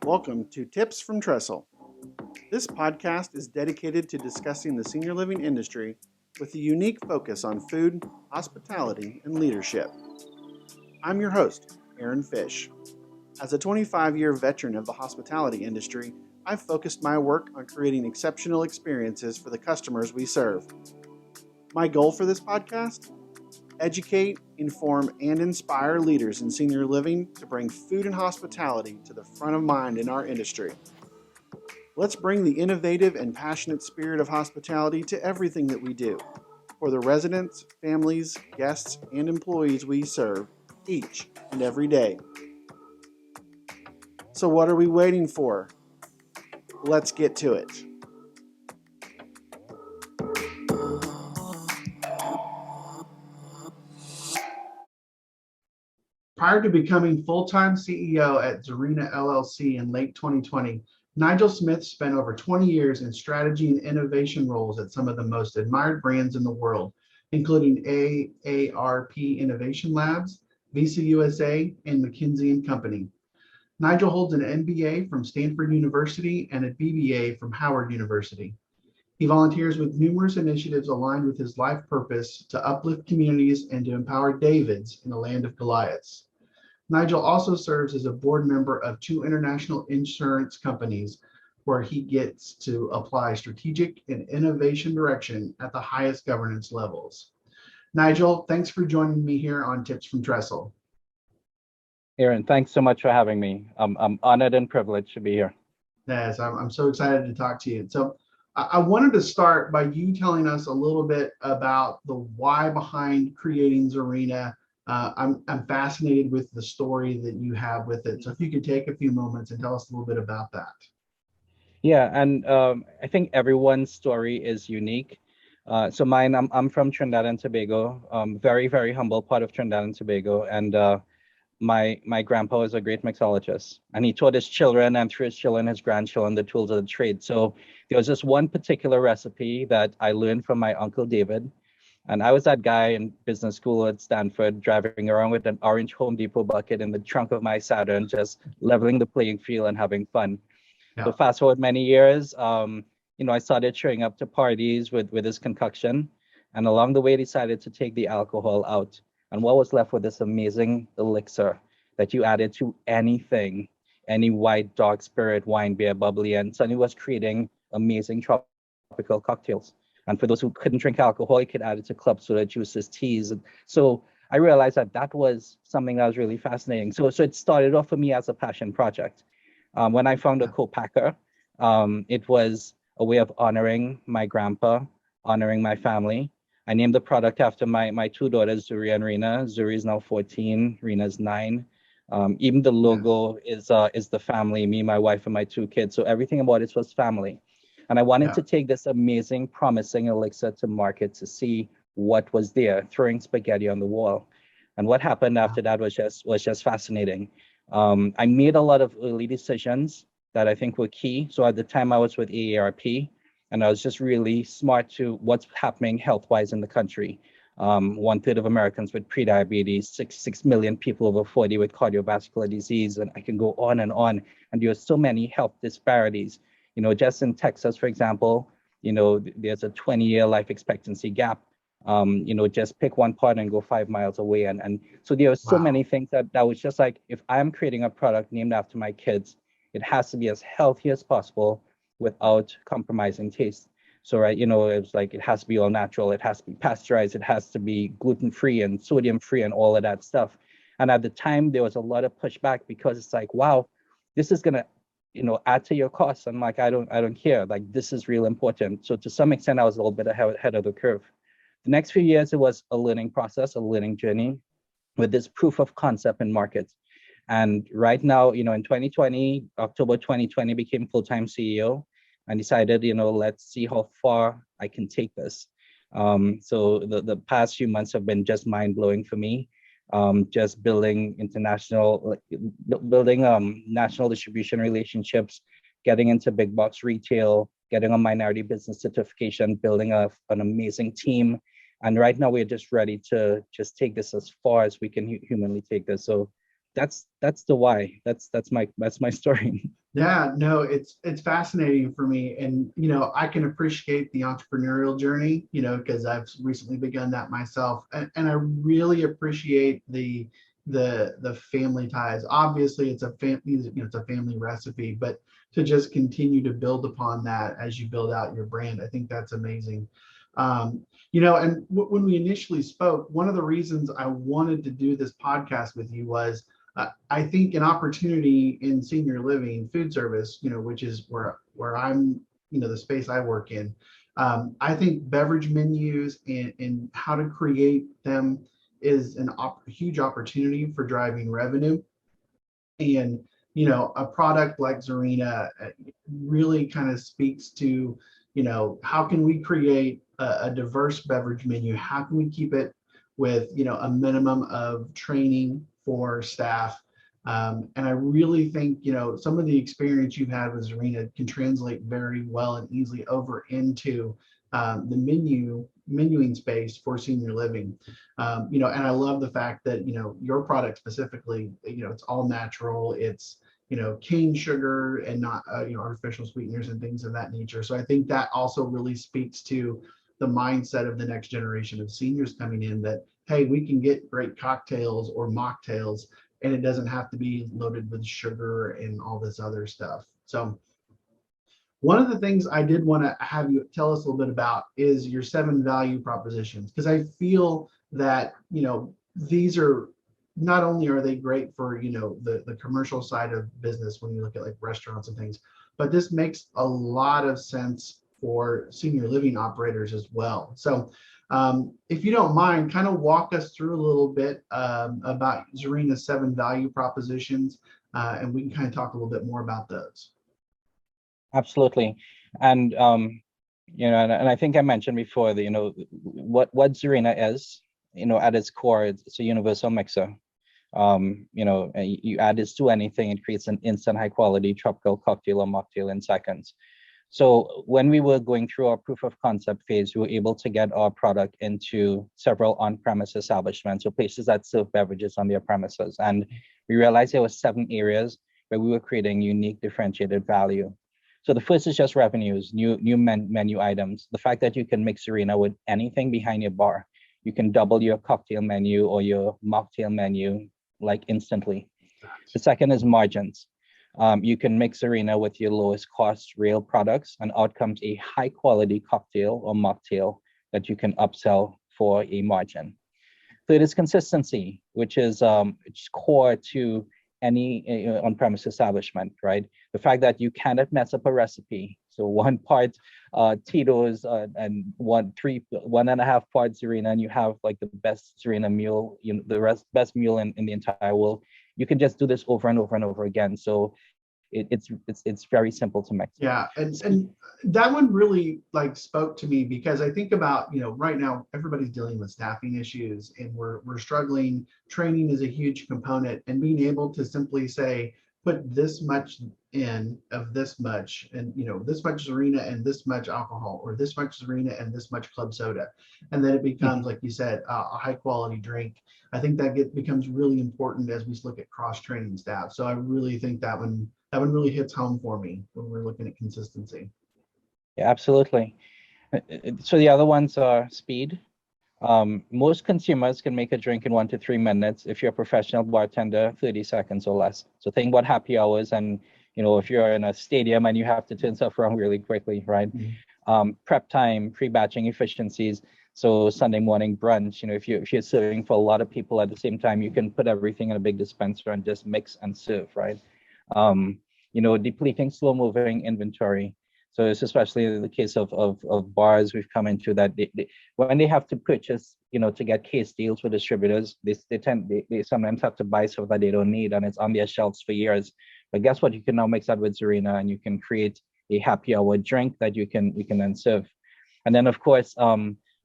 Welcome to Tips from Trestle. This podcast is dedicated to discussing the senior living industry with a unique focus on food, hospitality, and leadership. I'm your host, Aaron Fish. As a 25-year veteran of the hospitality industry, I've focused my work on creating exceptional experiences for the customers we serve. My goal for this podcast? Educate, inform, and inspire leaders in senior living to bring food and hospitality to the front of mind in our industry. Let's bring the innovative and passionate spirit of hospitality to everything that we do for the residents, families, guests, and employees we serve each and every day. So what are we waiting for? Let's get to it. Prior to becoming full-time CEO at Zurena LLC in late 2020, Nigel Smith spent over 20 years in strategy and innovation roles at some of the most admired brands in the world, including AARP Innovation Labs, Visa USA, and McKinsey & Company. Nigel holds an MBA from Stanford University and a BBA from Howard University. He volunteers with numerous initiatives aligned with his life purpose to uplift communities and to empower Davids in the land of Goliaths. Nigel also serves as a board member of 2 international insurance companies where he gets to apply strategic and innovation direction at the highest governance levels. Nigel, thanks for joining me here on Tips from Trestle. Aaron, thanks so much for having me. I'm honored and privileged to be here. Yes, I'm so excited to talk to you. So I wanted to start by you telling us a little bit about the why behind creating Zurena. I'm fascinated with the story that you have with it. So if you could take a few moments and tell us a little bit about that. Yeah, and I think everyone's story is unique. So mine, I'm from Trinidad and Tobago, very, very humble part of Trinidad and Tobago. And my grandpa was a great mixologist, and he taught his children and through his children, his grandchildren, the tools of the trade. So there was this one particular recipe that I learned from my uncle David. And I was that guy in business school at Stanford, driving around with an orange Home Depot bucket in the trunk of my Saturn, just leveling the playing field and having fun. Yeah. So fast forward many years, I started showing up to parties with this concoction, and along the way decided to take the alcohol out. And what was left with this amazing elixir that you added to anything, any white, dark spirit, wine, beer, bubbly, and suddenly was creating amazing tropical cocktails. And for those who couldn't drink alcohol, you could add it to club soda, juices, teas. And so I realized that was something that was really fascinating. So it started off for me as a passion project. When I found a co-packer, it was a way of honoring my grandpa, honoring my family. I named the product after my 2 daughters, Zuri and Rena. Zuri is now 14, Rena's 9. Even the logo is the family, me, my wife, and my 2 kids. So everything about it was family. And I wanted to take this amazing, promising elixir to market to see what was there, throwing spaghetti on the wall. And what happened after that was just fascinating. I made a lot of early decisions that I think were key. So at the time I was with AARP, and I was just really smart to what's happening health-wise in the country. 1/3 of Americans with prediabetes, 6 million people over 40 with cardiovascular disease, and I can go on. And there are so many health disparities. Just in Texas, for example, there's a 20-year life expectancy gap. Just pick one part and go 5 miles away. And so there are so many things that was just like, if I'm creating a product named after my kids, it has to be as healthy as possible without compromising taste. So, right, it was like, it has to be all natural. It has to be pasteurized. It has to be gluten-free and sodium-free and all of that stuff. And at the time, there was a lot of pushback because it's like, wow, this is going to add to your costs. I'm like, I don't care. Like, this is real important. So to some extent, I was a little bit ahead of the curve. The next few years, it was a learning process, a learning journey with this proof of concept in markets. And right now, in 2020, October 2020, became full-time CEO and decided, let's see how far I can take this. So the past few months have been just mind-blowing for me. Just building national distribution relationships, getting into big box retail, getting a minority business certification, building an amazing team. And right now we're just ready to just take this as far as we can humanly take this. So that's the why. That's my story. Yeah, no, it's fascinating for me, and I can appreciate the entrepreneurial journey, because I've recently begun that myself, and I really appreciate the family ties. Obviously, it's a family, it's a family recipe, but to just continue to build upon that as you build out your brand, I think that's amazing. And when we initially spoke, one of the reasons I wanted to do this podcast with you was I think an opportunity in senior living food service, which is where I'm, the space I work in. I think beverage menus and how to create them is a huge opportunity for driving revenue. And a product like Zurena really kind of speaks to, how can we create a diverse beverage menu? How can we keep it with a minimum of training for staff? And I really think some of the experience you've had with Zurena can translate very well and easily over into the menuing space for senior living. And I love the fact that your product specifically, it's all natural. It's cane sugar and not artificial sweeteners and things of that nature. So I think that also really speaks to the mindset of the next generation of seniors coming in, that hey, we can get great cocktails or mocktails, and it doesn't have to be loaded with sugar and all this other stuff. So one of the things I did want to have you tell us a little bit about is your 7 value propositions, because I feel that these are, not only are they great for the commercial side of business when you look at like restaurants and things, but this makes a lot of sense for senior living operators as well. So if you don't mind, kind of walk us through a little bit about Zurena's 7 value propositions, and we can kind of talk a little bit more about those. Absolutely. And and I think I mentioned before that what Zurena is, at its core, it's a universal mixer. You add this to anything, it creates an instant high quality tropical cocktail or mocktail in seconds. So when we were going through our proof of concept phase, we were able to get our product into several on-premise establishments, so places that serve beverages on their premises. And we realized there were 7 areas where we were creating unique differentiated value. So the first is just revenues, new menu items. The fact that you can mix Zurena with anything behind your bar. You can double your cocktail menu or your mocktail menu like instantly. The second is margins. You can mix Zurena with your lowest cost real products, and out comes a high quality cocktail or mocktail that you can upsell for a margin. Third is consistency, which is core to any on-premise establishment, right? The fact that you cannot mess up a recipe. So 1 part Tito's and 1.5 parts Zurena, and you have like the best Zurena meal, the best meal in the entire world. You can just do this over and over and over again. So it's very simple to mix. Yeah, and that one really like spoke to me, because I think about right now everybody's dealing with staffing issues, and we're struggling. Training is a huge component, and being able to simply say put this much in of this much, and this much Zurena and this much alcohol, or this much Zurena and this much club soda, and then it becomes like you said a high quality drink. I think that becomes really important as we look at cross training staff. So I really think that one really hits home for me when we're looking at consistency. Yeah, absolutely. So the other ones are speed. Most consumers can make a drink in 1 to 3 minutes. If you're a professional bartender, 30 seconds or less. So think about happy hours, and if you're in a stadium and you have to turn stuff around really quickly, right? Mm-hmm. Prep time, pre-batching efficiencies. So Sunday morning brunch, if you're serving for a lot of people at the same time, you can put everything in a big dispenser and just mix and serve, right? Depleting slow moving inventory. So it's especially the case of bars we've come into, that when they have to purchase, to get case deals with distributors, they sometimes have to buy stuff that they don't need, and it's on their shelves for years. But guess what? You can now mix that with Zurena, and you can create a happy hour drink that you can then serve. And then of course,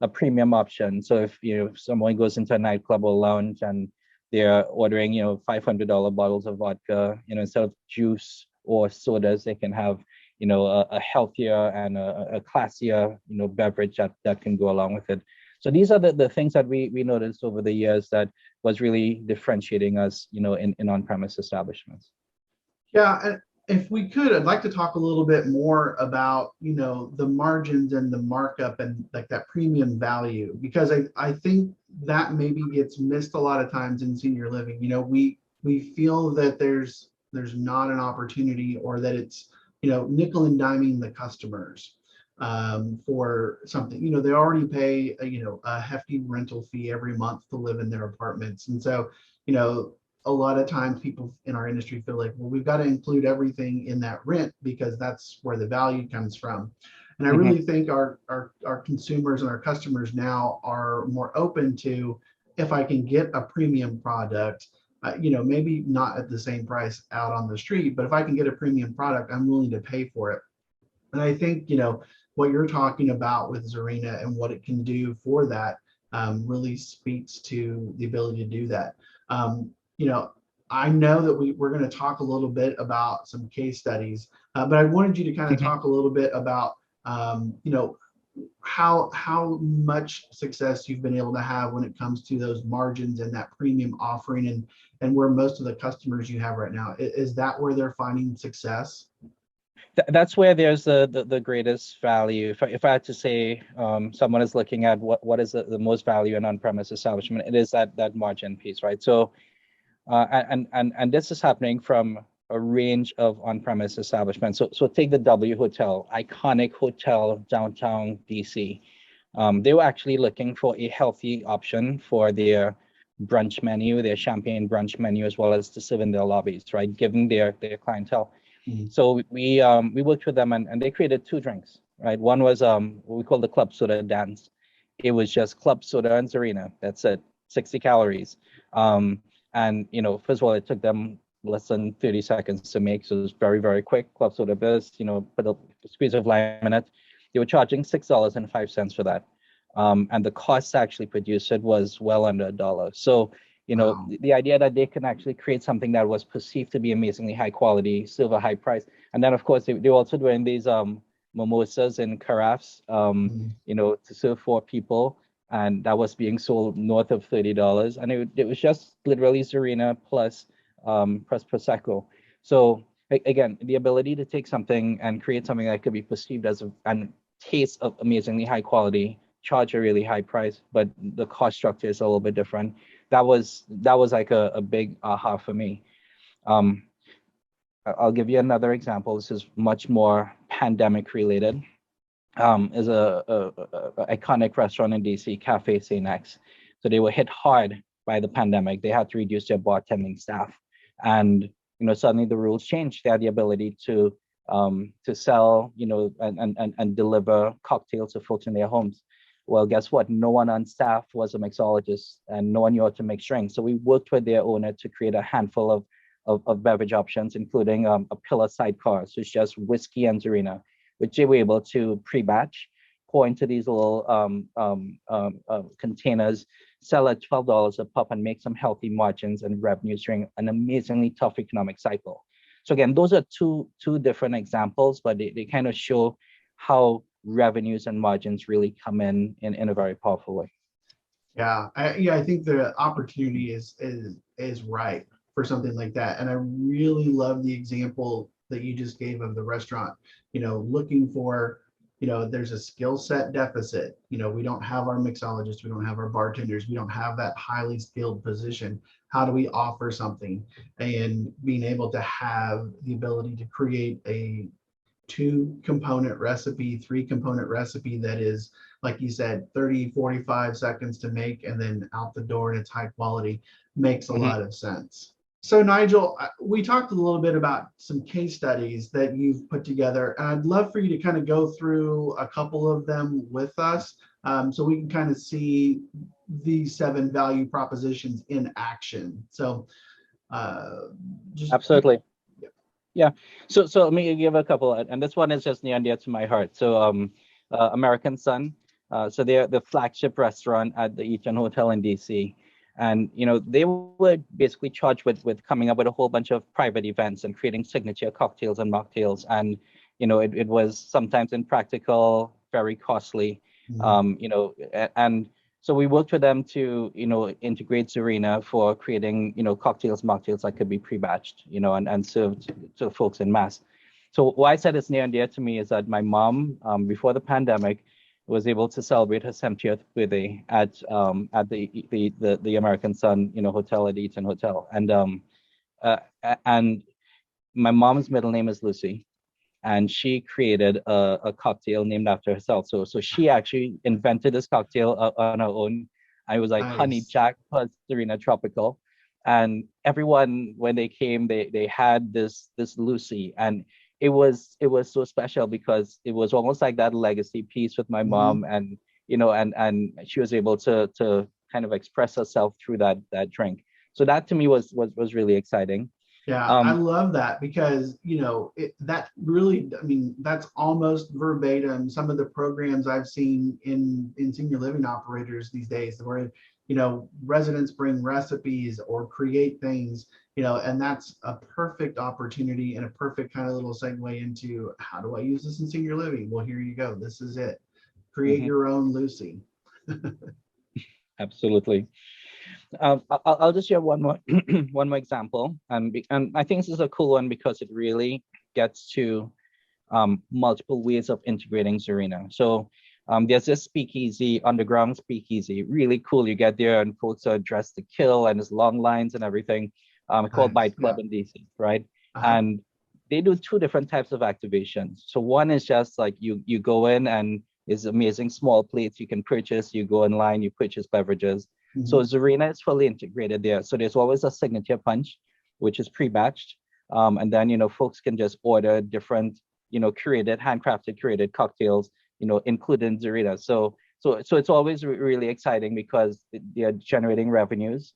a premium option. So if someone goes into a nightclub or lounge and they're ordering $500 bottles of vodka, instead of juice or sodas, they can have a healthier and a classier beverage that can go along with it. So these are the things that we noticed over the years that was really differentiating us in on-premise establishments. Yeah, if we could, I'd like to talk a little bit more about, the margins and the markup and like that premium value, because I think that maybe gets missed a lot of times in senior living. We feel that there's not an opportunity, or that it's, nickel and diming the customers for something. They already pay a hefty rental fee every month to live in their apartments. And so, you know, a lot of times people in our industry feel like, well, we've got to include everything in that rent because that's where the value comes from. And I Mhm. really think our consumers and our customers now are more open to, if I can get a premium product, maybe not at the same price out on the street, but if I can get a premium product, I'm willing to pay for it. And I think, what you're talking about with Zurena and what it can do for that really speaks to the ability to do that. Um, you know, I know that we're going to talk a little bit about some case studies, but I wanted you to kind of Mhm. talk a little bit about, how much success you've been able to have when it comes to those margins and that premium offering, and where most of the customers you have right now. Is that where they're finding success? That's where there's the greatest value. If I had to say, someone is looking at what is the most value in on-premise establishment, it is that margin piece, right? So, and this is happening from a range of on-premise establishments. So take the W Hotel, iconic hotel downtown DC. They were actually looking for a healthy option for their brunch menu, their champagne brunch menu, as well as to serve in their lobbies, right? Given their clientele. Mhm. So we worked with them, and they created two drinks, right? One was what we call the club soda dance. It was just club soda and Zurina. That's it, 60 calories. Um, and first of all, it took them less than 30 seconds to make, so it was very, very quick. Club soda burst, put a squeeze of lime in it. They were charging $6.05 for that. And the cost to actually produce it was well under $1. So Wow. the idea that they can actually create something that was perceived to be amazingly high quality, still a high price. And then of course they were also doing these mimosas in carafes, Mhm. to serve four people. And that was being sold north of $30. And it was just literally Zurina plus Prosecco. So again, the ability to take something and create something that could be perceived as and taste of amazingly high quality, charge a really high price, but the cost structure is a little bit different. That was like a big aha for me. Um, I'll give you another example. This is much more pandemic related. Is a iconic restaurant in DC, Cafe St. X. So they were hit hard by the pandemic. They had to reduce their bartending staff, and suddenly the rules changed. They had the ability to sell, and deliver cocktails to folks in their homes. Well, guess what? No one on staff was a mixologist, and no one knew how to make drinks. So we worked with their owner to create a handful of beverage options, including a pillar sidecar, so it's just whiskey and Zurina, which they were able to pre-batch, pour into these little containers, sell at $12 a pop, and make some healthy margins and revenues during an amazingly tough economic cycle. So again, those are two different examples, but they kind of show how revenues and margins really come in a very powerful way. Yeah, I think the opportunity is right for something like that. And I really love the example that you just gave of the restaurant, looking for, there's a skill set deficit. We don't have our mixologists, we don't have our bartenders, we don't have that highly skilled position. How do we offer something? And being able to have the ability to create a two-component recipe, three-component recipe that is, like you said, 30, 45 seconds to make and then out the door, and it's high quality, makes a Mhm. lot of sense. So Nigel, we talked a little bit about some case studies that you've put together, and I'd love for you to kind of go through a couple of them with us, so we can kind of see these 7 value propositions in action. So uh, just Absolutely. Yeah. So let me give a couple, and this one is just near and dear to my heart. So American Sun. So they're the flagship restaurant at the Eaton Hotel in DC. And they were basically charged with coming up with a whole bunch of private events and creating signature cocktails and mocktails. And it was sometimes impractical, very costly. Mhm. And So we worked with them to, integrate Zurena for creating, cocktails, mocktails that could be pre-batched, and served to folks in mass. So why I said it's near and dear to me is that my mom, before the pandemic, was able to celebrate her 70th birthday at the American Sun, hotel at Eaton Hotel, and my mom's middle name is Lucy, and she created a cocktail named after herself. So she actually invented this cocktail on her own. I was like honey Nice. jack plus Serena tropical, and everyone when they came, they had this Lucy, and it was so special because it was almost like that legacy piece with my Mhm. mom, and and she was able to kind of express herself through that drink. So that to me was really exciting. Yeah, I Um, love that because, that really, I mean, that's almost verbatim some of the programs I've seen in senior living operators these days where, residents bring recipes or create things, and that's a perfect opportunity and a perfect kind of little segue into how do I use this in senior living? Well, here you go. This is it. Create mhm, your own Lucy. absolutely. I'll just share one more one more example, and I think this is a cool one because it really gets to multiple ways of integrating Zurina. So there's this speakeasy, underground speakeasy, really cool. You get there and folks are dressed to kill, and there's long lines and everything. Called Nice. Bite Yeah. Club in DC, right? Uh-huh. And they do two different types of activations. So one is just like you go in and it's amazing small plates you can purchase. You go in line, you purchase beverages. So Mhm. Zurina is fully integrated there. So there's always a signature punch, which is pre-batched. And then, folks can just order different, curated, handcrafted, curated cocktails, including Zurina. So it's always really exciting because they're generating revenues,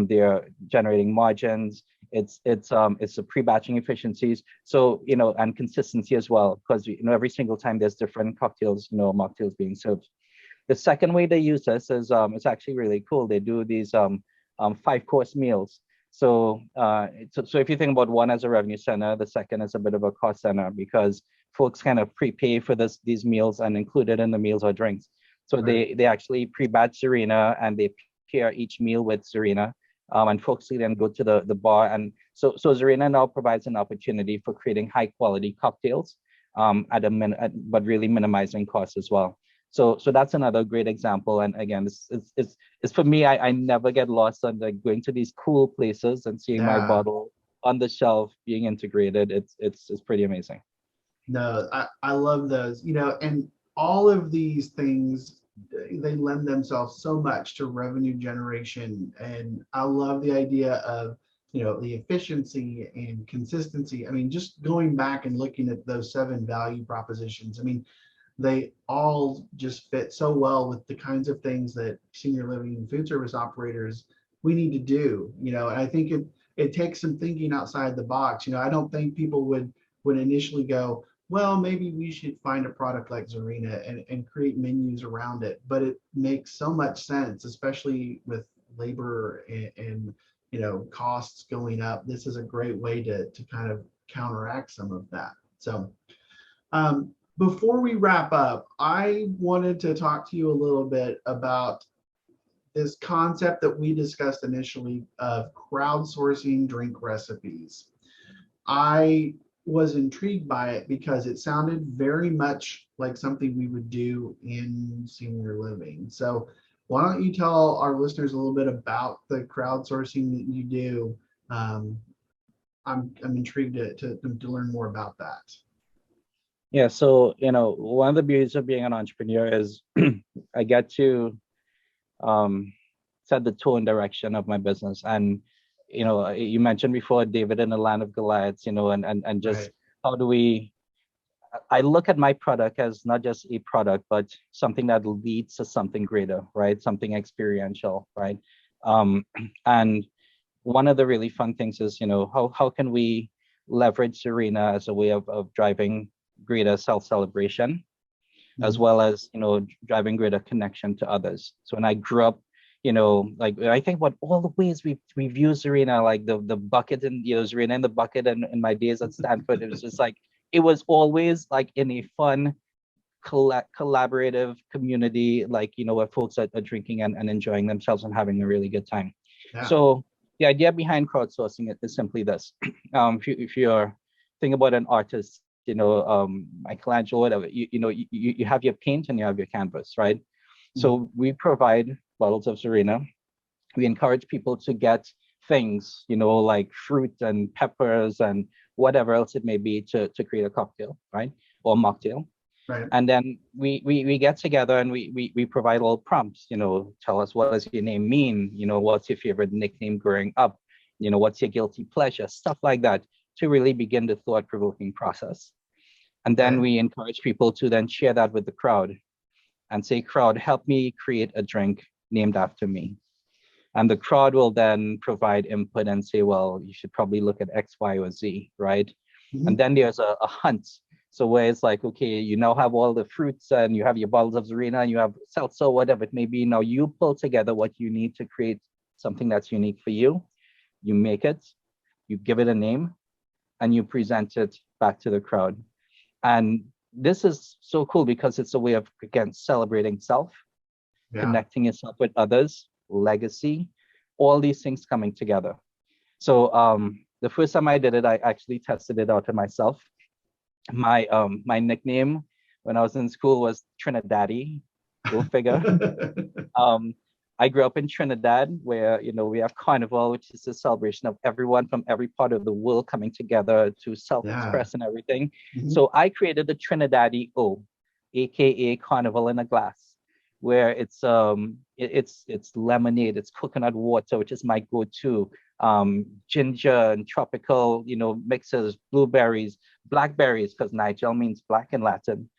they're generating margins. It's the pre-batching efficiencies. So and consistency as well, because every single time there's different cocktails, mocktails being served. The second way they use this is it's actually really cool. They do these 5-course meals. So if you think about one as a revenue center, the second is a bit of a cost center because folks kind of prepay for these meals and included in the meals or drinks. So Right. they actually pre-batch Serena and they pair each meal with Serena. And folks can then go to the bar, and so Serena now provides an opportunity for creating high quality cocktails but really minimizing costs as well. So that's another great example. And again, it's for me, I never get lost on like going to these cool places and seeing my Yeah. bottle on the shelf being integrated. It's pretty amazing. No, I love those, and all of these things, they lend themselves so much to revenue generation. And I love the idea of, the efficiency and consistency. I mean, just going back and looking at those 7 value propositions, I mean, they all just fit so well with the kinds of things that senior living and food service operators we need to do, and I think it takes some thinking outside the box. I don't think people would initially go, well, maybe we should find a product like Zurina and create menus around it. But it makes so much sense, especially with labor and costs going up. This is a great way to kind of counteract some of that. So before we wrap up, I wanted to talk to you a little bit about this concept that we discussed initially of crowdsourcing drink recipes. I was intrigued by it because it sounded very much like something we would do in senior living. So why don't you tell our listeners a little bit about the crowdsourcing that you do? Um, I'm intrigued to learn more about that. Yeah. So one of the beauties of being an entrepreneur is I get to um, set the tone direction of my business. And you mentioned before David in the land of Goliaths, and just Right. how do we I look at my product as not just a product, but something that leads to something greater, right? Something experiential, right? Um, and one of the really fun things is, how can we leverage Serena as a way of driving greater self-celebration, as Mhm. well as, driving greater connection to others. So when I grew up, like I think about all the ways we've used Serena, like the bucket and Serena in the bucket, and in my days at Stanford, it was just like it was always like in a fun collaborative community, like, where folks are drinking and enjoying themselves and having a really good time. Yeah. So the idea behind crowdsourcing it is simply this. If you're thinking about an artist, Michelangelo, whatever, you have your paint and you have your canvas, right? So we provide bottles of Zurena. We encourage people to get things, like fruit and peppers and whatever else it may be to create a cocktail, right? Or mocktail. Right. And then we get together and we provide all prompts, tell us, what does your name mean? What's your favorite nickname growing up? What's your guilty pleasure? Stuff like that, to really begin the thought-provoking process. And then we encourage people to then share that with the crowd and say, crowd, help me create a drink named after me. And the crowd will then provide input and say, well, you should probably look at X, Y, or Z, right? And then there's a hunt. So where it's like, okay, you now have all the fruits and you have your bottles of Zurena and you have seltzer, whatever it may be. Now you pull together what you need to create something that's unique for you. You make it, you give it a name, and you present it back to the crowd. And this is so cool because it's a way of, again, celebrating self, connecting yourself with others, legacy, all these things coming together. So the first time I did it, I actually tested it out on myself. My nickname when I was in school was Trinidaddy. Go figure. I grew up in Trinidad, where we have Carnival, which is a celebration of everyone from every part of the world coming together to self-express and everything. So I created the Trinidaddy O, aka Carnival in a Glass, where it's lemonade, it's coconut water, which is my go-to. Ginger and tropical, mixes, blueberries, blackberries, because Nigel means black in Latin.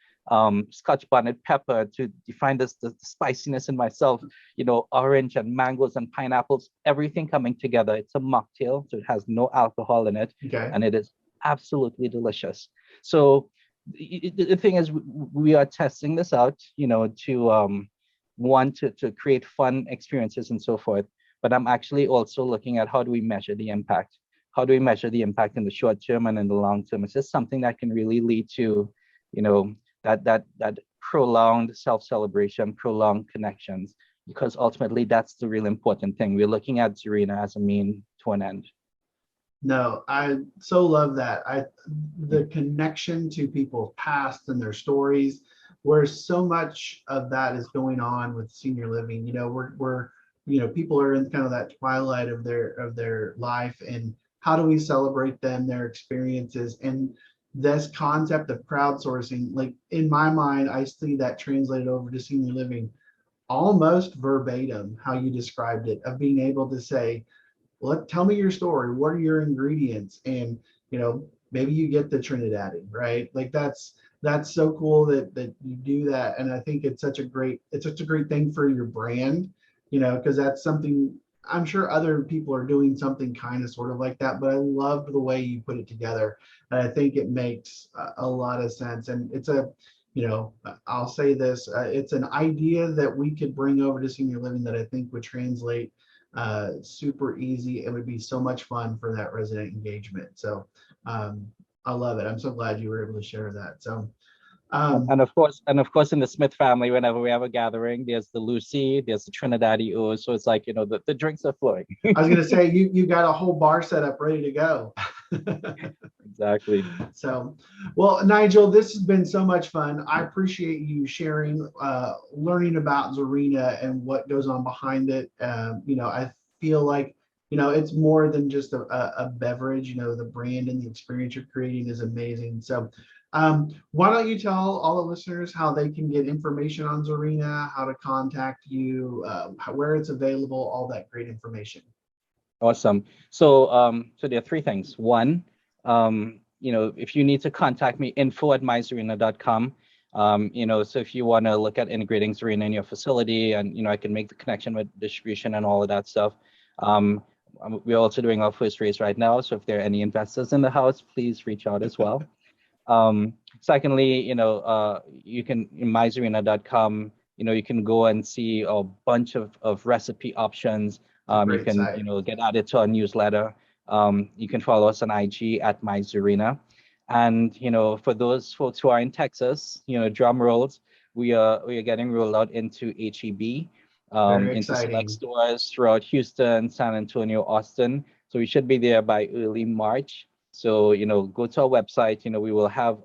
Scotch bonnet pepper to define the spiciness in myself, orange and mangoes and pineapples, everything coming together. It's a mocktail, so it has no alcohol in it, and it is absolutely delicious. So the thing is, we are testing this out, to to create fun experiences and so forth. But I'm actually also looking at, how do we measure the impact? How do we measure the impact in the short term and in the long term? It's just something that can really lead to, that prolonged self-celebration, prolonged connections, because ultimately that's the real important thing. We're looking at Zurena as a mean to an end. No, I so love that. The connection to people's past and their stories, where so much of that is going on with senior living. We're people are in kind of that twilight of their life, and how do we celebrate them, their experiences, and this concept of crowdsourcing, like in my mind, I see that translated over to senior living almost verbatim, how you described it, of being able to say, tell me your story. What are your ingredients? And, maybe you get the Trinidadian, right? Like that's so cool that you do that. And I think it's such a great thing for your brand, because that's something I'm sure other people are doing, something kind of sort of like that, but I love the way you put it together. And I think it makes a lot of sense. And it's I'll say this, it's an idea that we could bring over to senior living that I think would translate super easy. It would be so much fun for that resident engagement. So I love it. I'm so glad you were able to share that. So and of course in the Smith family, whenever we have a gathering, there's the Lucy, there's the Trinidaddy O, so it's like, the drinks are flowing. I was gonna say you got a whole bar set up ready to go. Exactly. So, well, Nigel, this has been so much fun. I appreciate you sharing, learning about Zurena and what goes on behind it. I feel like, it's more than just a beverage. The brand and the experience you're creating is amazing. So, why don't you tell all the listeners how they can get information on Zurena, how to contact you, where it's available, all that great information. Awesome. So there are three things. One, if you need to contact me, info@myzurena.com. So if you want to look at integrating Zurena in your facility, and I can make the connection with distribution and all of that stuff. We're also doing our first raise right now, so if there are any investors in the house, please reach out as well. Secondly, you can, in myzurena.com, you can go and see a bunch of recipe options. You can, get added to our newsletter. You can follow us on IG @myzurena. And for those folks who are in Texas, drum rolls, we are getting rolled out into HEB, Very into select exciting. stores throughout Houston, San Antonio, Austin. So we should be there by early March. So go to our website. We will have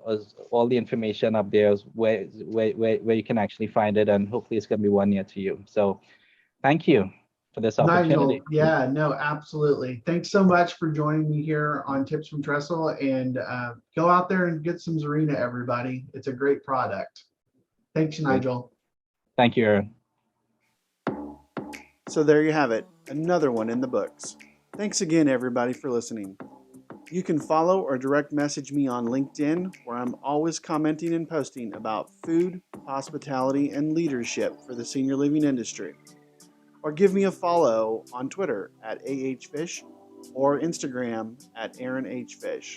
all the information up there where you can actually find it, and hopefully it's going to be one near to you. So thank you for this opportunity. Nigel, yeah, no, absolutely. Thanks so much for joining me here on Tips from Trestle, and go out there and get some Zurena, everybody. It's a great product. Thanks, Great. Nigel. Thank you, Aaron. So there you have it, another one in the books. Thanks again, everybody, for listening. You can follow or direct message me on LinkedIn, where I'm always commenting and posting about food, hospitality, and leadership for the senior living industry. Or give me a follow on Twitter at AHFish or Instagram at AaronHFish.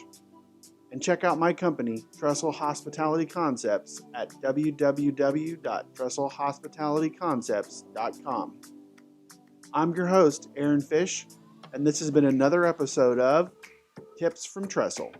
And check out my company, Trestle Hospitality Concepts, at www.trestlehospitalityconcepts.com. I'm your host, Aaron Fish, and this has been another episode of Tips from Trestle.